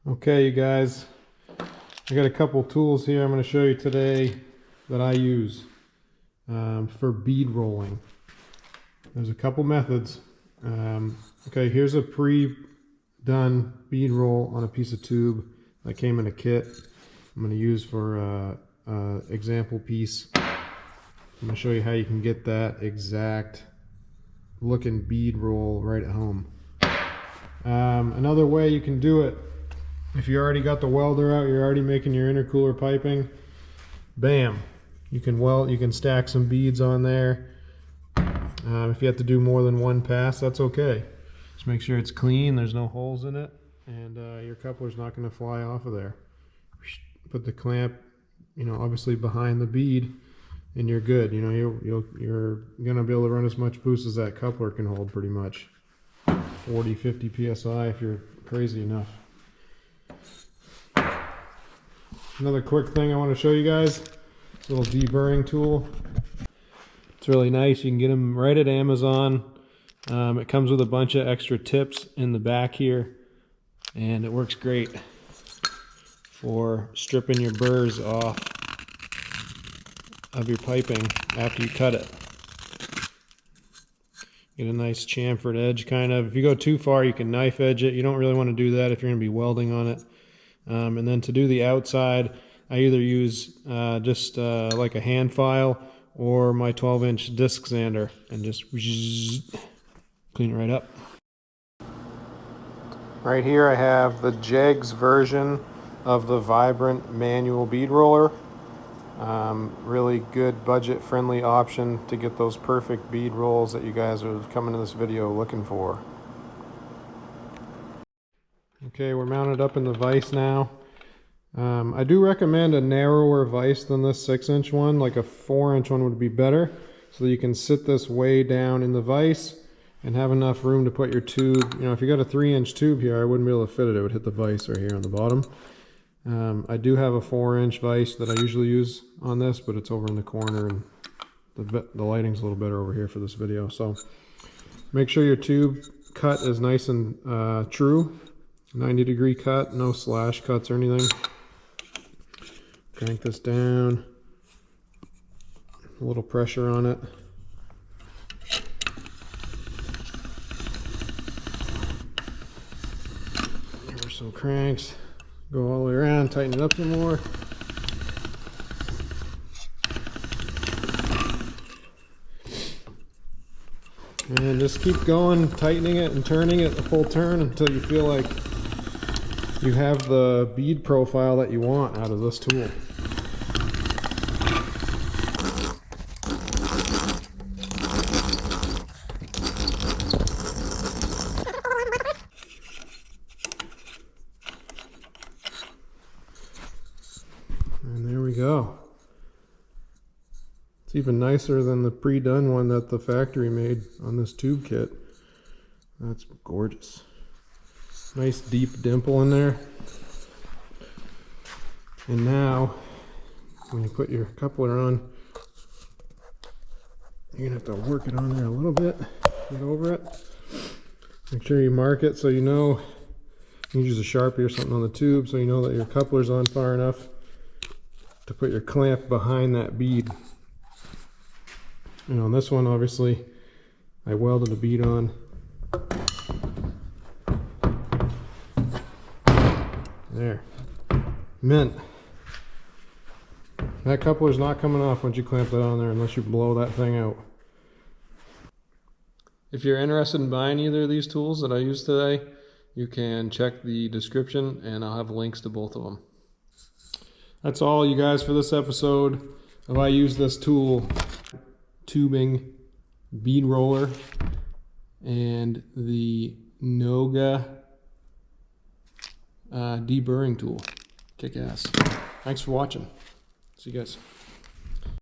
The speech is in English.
Okay, you guys, I got a couple tools here I'm going to show you today that I use for bead rolling. There's a couple methods. Okay, here's a pre-done bead roll on a piece of tube that came in a kit. I'm going to use for example piece. I'm going to show you how you can get that exact looking bead roll right at home. Another way you can do it, if you already got the welder out, you're already making your intercooler piping, bam, you can stack some beads on there. If you have to do more than one pass, that's okay. Just make sure it's clean, there's no holes in it, and your coupler's not going to fly off of there. Put the clamp, obviously behind the bead, and you're good. You're going to be able to run as much boost as that coupler can hold, pretty much. 40, 50 psi if you're crazy enough. Another quick thing I want to show you guys, this little deburring tool. It's really nice. You can get them right at Amazon. It comes with a bunch of extra tips in the back here, and it works great for stripping your burrs off of your piping after you cut it. Get a nice chamfered edge, kind of. If you go too far, you can knife edge it. You don't really want to do that if you're going to be welding on it. And then to do the outside, I either use just like a hand file or my 12-inch disc sander and just clean it right up. Right here I have the Jegs version of the Vibrant manual bead roller. Really good budget-friendly option to get those perfect bead rolls that you guys are coming to this video looking for. Okay, we're mounted up in the vise now. I do recommend a narrower vise than this 6-inch one. Like a 4-inch one would be better, so that you can sit this way down in the vise and have enough room to put your tube. If you got a 3-inch tube here, I wouldn't be able to fit it. It would hit the vise right here on the bottom. I do have a 4-inch vise that I usually use on this, but it's over in the corner, and the lighting's a little better over here for this video. So make sure your tube cut is nice and true. 90-degree cut, no slash cuts or anything. Crank this down. A little pressure on it. Give her some cranks. Go all the way around, tighten it up some more. And just keep going, tightening it and turning it a full turn until you feel like you have the bead profile that you want out of this tool. And there we go. It's even nicer than the pre-done one that the factory made on this tube kit. That's gorgeous. Nice deep dimple in there. And now, when you put your coupler on, you're going to have to work it on there a little bit, get over it. Make sure you mark it so you know. You use a Sharpie or something on the tube so you know that your coupler's on far enough to put your clamp behind that bead. On this one, obviously, I welded a bead on. There. Mint. That coupler's not coming off once you clamp that on there unless you blow that thing out. If you're interested in buying either of these tools that I used today, you can check the description and I'll have links to both of them. That's all, you guys, for this episode of I Use This Tool tubing bead roller and the Noga deburring tool. Kick ass. Thanks for watching. See you guys.